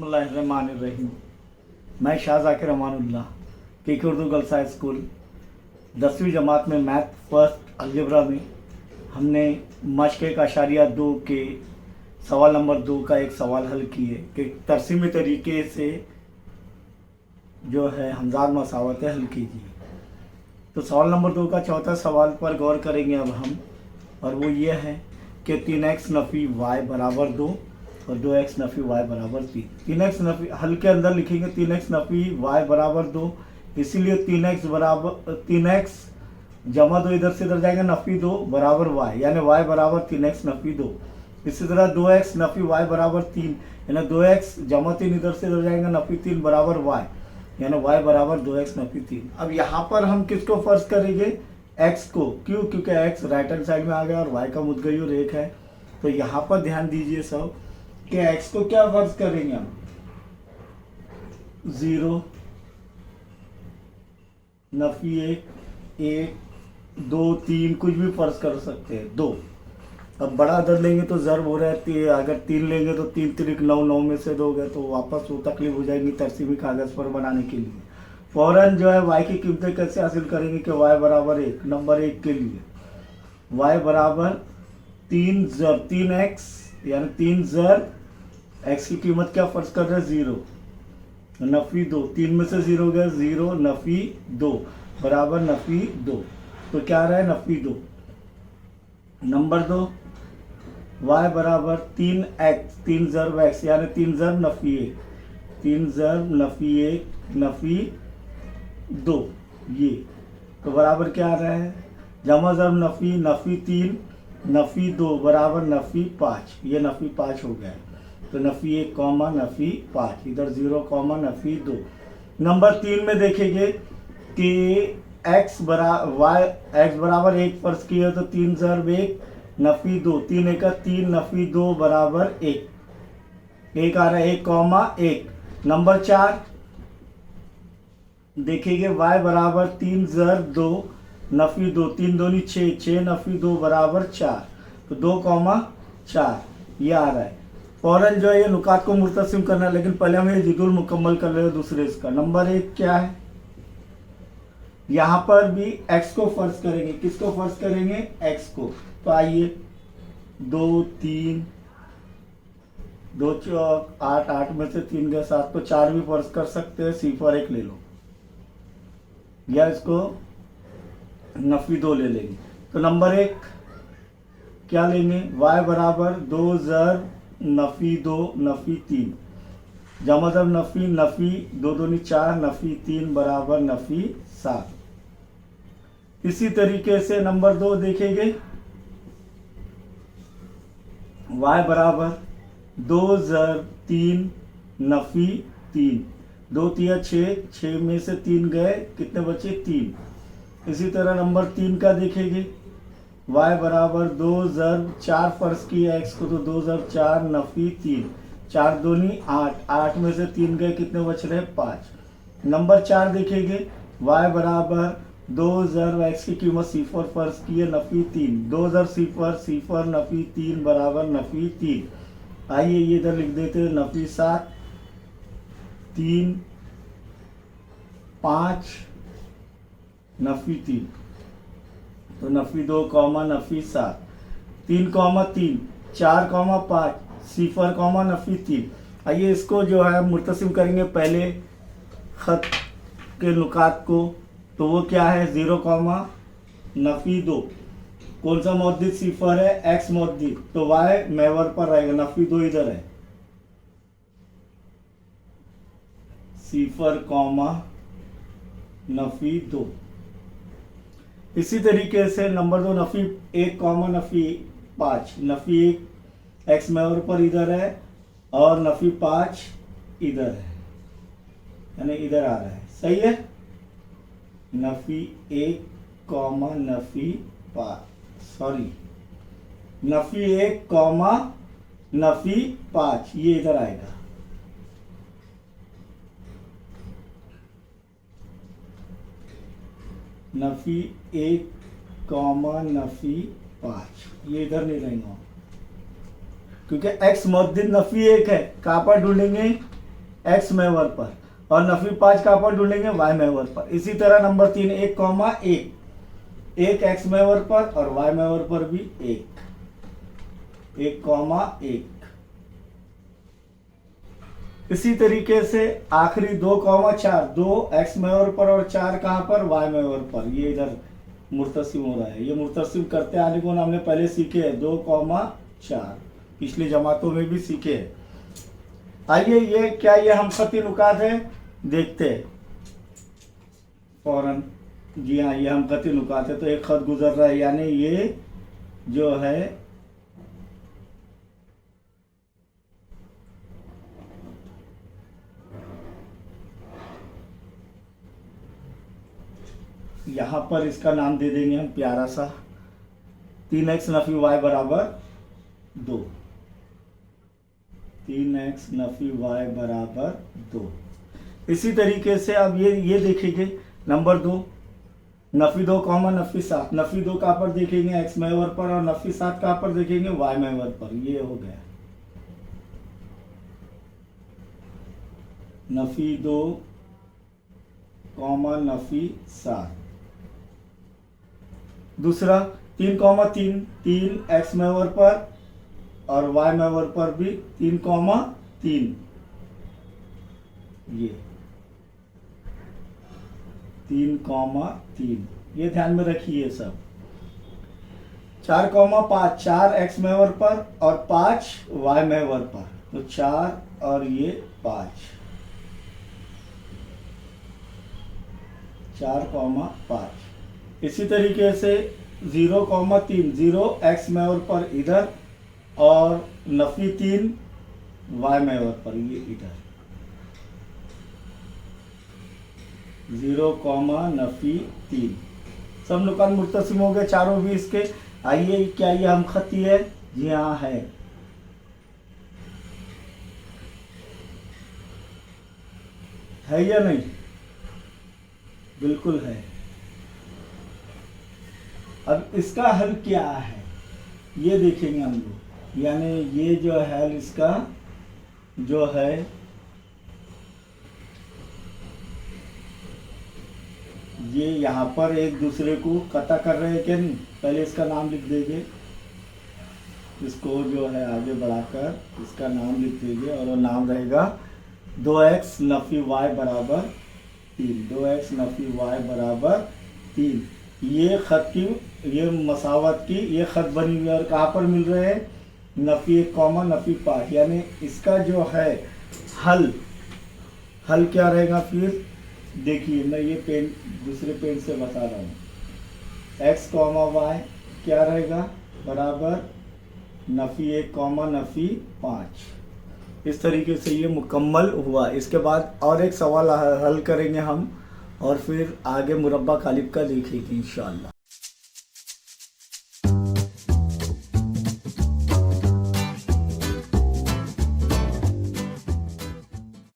बिस्मिल्लाहिर्रहमानिर्रहीम। मैं शाह ज़ाकिर अमानुल्लाह के उर्दू गर्ल्स हाई स्कूल 10वीं जमात में मैथ फर्स्ट अलजेब्रा में हमने मश्क 1.2 के सवाल नंबर 2 का एक सवाल हल किए कि तरसीमी तरीके से जो है हमज़ाद मसावतें हल कीजिए। तो सवाल नंबर 2 का चौथा सवाल पर गौर करेंगे अब हम, और वो ये है कि 3x नफ़ी y बराबर 2 और 2x नफ़ी y बराबर 3। 3x नफ़ी हल के अंदर लिखेंगे 3x नफ़ी y बराबर 2, इसीलिए 3x जमा 2 इधर से इधर जाएगा, नफ़ी 2 बराबर y यानी y बराबर 3x नफ़ी 2। इसी तरह 2x नफ़ी y बराबर 3 यानी 2x जमा 3 इधर से इधर जाएगा, नफ़ी 3 बराबर y यानी y बराबर 2x नफ़ी 3। अब यहाँ पर हम किसको फर्ज करेंगे? x को। क्यों? क्योंकि x राइट हैंड साइड में आ गया और y का मुद्गय्युर एक है। तो यहाँ पर ध्यान दीजिए सब कि x को क्या फर्ज करेंगे हम? 0 नफ़ी 1 2 3 कुछ भी फर्ज कर सकते हैं 2। अब बड़ा अदद लेंगे तो ज़र्ब हो रहा है, अगर 3 लेंगे तो 3 3 9 9 में से दोगे तो वापस वो तकलीफ हो जाएगी तरसीमी कागज़ पर बनाने के लिए। फ़ौरन जो है y की कीमतें कैसे हासिल करेंगे कि y बराबर 1, नंबर 1 के लिए y बराबर 3 ज़र 3x यानी 3 ज़र x की कीमत क्या फ़र्ज कर रहे हैं? 0 नफ़ी 2, 3 में से 0 गया 0 नफ़ी 2 बराबर नफ़ी 2। तो क्या आ रहा है? नफ़ी 2। नंबर 2 y बराबर 3x 3 ज़रब x यानी 3 ज़रब नफ़ी 1, 3 ज़रब नफ़ी 1 नफ़ी 2 ये। तो बराबर क्या आ रहा है? जमा ज़रब नफ़ी नफ़ी 3 नफ़ी 2 बराबर नफ़ी 5, ये नफ़ी 5 हो गया है। तो नफ़ी 1 कॉमा नफ़ी 5, इधर 0 कॉमा नफ़ी 2। नंबर 3 में देखेंगे कि x बराबर 1 फर्ज किया तो 3 ज़रब 1 नफ़ी 2, 3 1 3 नफ़ी 2 बराबर 1 आ रहा है 1 कॉमा 1। नंबर 4 देखेंगे y बराबर 3 ज़रब 2 नफ़ी 2, 3 दूनी 6 6 नफ़ी 2 बराबर 4, तो 2 कॉमा 4 ये आ रहा है। फ़ौरन जो है ये नुकात को मुर्तसिम करना है, लेकिन पहले हम ये जिदुल मुकम्मल कर रहे हैं दूसरे इसका। नंबर 1 क्या है? यहाँ पर भी x को फर्ज करेंगे। किसको फर्ज करेंगे? x को। तो आइए 2 3 2 चौक 8 8 में से 3 गए 7, तो 4 भी फर्ज कर सकते हैं। सिफर 1 ले लो या इसको नफ़ी 2 ले लेंगे। तो नंबर 1 क्या लेंगे? y बराबर 2 ज़रब नफ़ी 2 नफ़ी 3 जमा ज़रब नफ़ी नफ़ी 2 दूनी 4 नफ़ी 3 बराबर नफ़ी 7। इसी तरीके से नंबर 2 देखेंगे y बराबर 2 ज़रब 3 नफ़ी 3, 2 3 6 6 में से 3 गए, कितने बचे? 3। इसी तरह नंबर 3 का देखेंगे y बराबर 2 ज़रब 4 फर्ज किया x को, तो 2 ज़रब 4 नफ़ी 3, 4 दूनी 8 8 में से 3 गए, कितने बच रहे? 5। नंबर 4 देखेंगे y बराबर 2 ज़रब x की कीमत सिफर फर्ज किए नफ़ी 3, 2 ज़रब सिफर सिफर नफ़ी 3 बराबर नफ़ी 3। आइए ये इधर लिख देते हैं नफ़ी 7 3 5 नफ़ी 3, तो नफ़ी 2 कॉमा नफ़ी 7, 3 कॉमा 3 4 कॉमा 5 सिफर कॉमा नफ़ी 3। आइए इसको जो है मुर्तसिम करेंगे पहले ख़त के नुकात को। तो वो क्या है? 0 कॉमा नफ़ी 2। कौन सा मौद्दिद सिफर है? x मौद्दिद, तो y महवर पर रहेगा, नफ़ी 2 इधर है, सिफर कॉमा नफ़ी 2। इसी तरीके से नंबर 2 नफ़ी 1 कॉमा नफ़ी 5, नफ़ी 1 x महवर पर इधर है और नफ़ी 5 इधर है, यानी इधर आ रहा है। सही है? नफ़ी 1 कॉमा नफ़ी 5 सॉरी नफ़ी 1 कॉमा नफ़ी 5 ये इधर आएगा। नफ़ी 1 कॉमा नफ़ी 5 ये इधर नहीं रहेगा, क्योंकि x मद्दिद नफ़ी 1 है। कहाँ पर ढूंढेंगे? एक्स महवर पर, और नफी 5 कहाँ पर ढूंढेंगे, वाई महवर पर। इसी तरह नंबर 3 1 कॉमा 1, एक एक्स महवर पर और वाई महवर पर भी 1 कॉमा 1। इसी तरीके से आखिरी 2 कॉमा 4, 2 एक्स महवर पर और 4 कहाँ पर, वाई महवर पर। ये इधर मुर्तसिम हो रहा है, ये मुर्तसिम करते आने को हमने पहले सीखे हैं, 2 कॉमा 4 पिछली जमातों में भी सीखे हैं। आइए ये क्या ये हमखती नुकात है, देखते हैं फौरन। जी हाँ, ये हमखती नुकात है। तो एक खत गुजर रहा है, यानी ये जो है यहाँ पर इसका नाम दे देंगे हम प्यारा सा 3x नफी y बराबर 2, 3x नफी y बराबर 2। इसी तरीके से अब ये देखेंगे नंबर 2 नफी 2 कॉमा नफी 7, नफी 2 कहाँ पर देखेंगे, x महवर पर, और नफी 7 कहाँ पर देखेंगे, y महवर पर। ये हो गया नफी 2 कॉमा नफी 7। दूसरा 3 कॉमा 3, 3 एक्स महवर पर और वाई महवर पर भी 3 कॉमा 3, ये 3 कॉमा 3, ये ध्यान में रखिए सब। 4 कॉमा 5, 4 एक्स महवर पर और 5 वाई महवर पर, तो 4 और ये 5, 4 कॉमा 5। इसी तरीके से 0 कॉमा 3, 0 एक्स महवर पर इधर और नफी 3 वाई महवर पर, ये इधर 0 कॉमा नफी 3। सब नुकात मुर्तसिम हो गए चारों भी इसके। आइए क्या ये हमखती है, जी हाँ है या नहीं, बिल्कुल है। अब इसका हल क्या है ये देखेंगे हम लोग, यानी ये जो हल इसका जो है ये यहाँ पर एक दूसरे को कता कर रहे हैं क्या नहीं। पहले इसका नाम लिख देंगे, इसको जो है आगे बढ़ाकर इसका नाम लिख देंगे, और वो नाम रहेगा 2x नफी y बराबर 3, 2x नफी y बराबर 3। ये खत की, ये मसावत की ये खत बनी हुई है, और कहाँ पर मिल रहे हैं, नफी 1 कॉमा नफी 5। यानी इसका जो है हल क्या रहेगा, फिर देखिए मैं ये पेन दूसरे पेन से बता रहा हूँ। x कॉमा y क्या रहेगा, बराबर नफी 1 कॉमा नफी 5। इस तरीके से ये मुकम्मल हुआ। इसके बाद और एक सवाल हल करेंगे हम, और फिर आगे मुरब्बा कालिब का देखेंगे इंशाअल्लाह।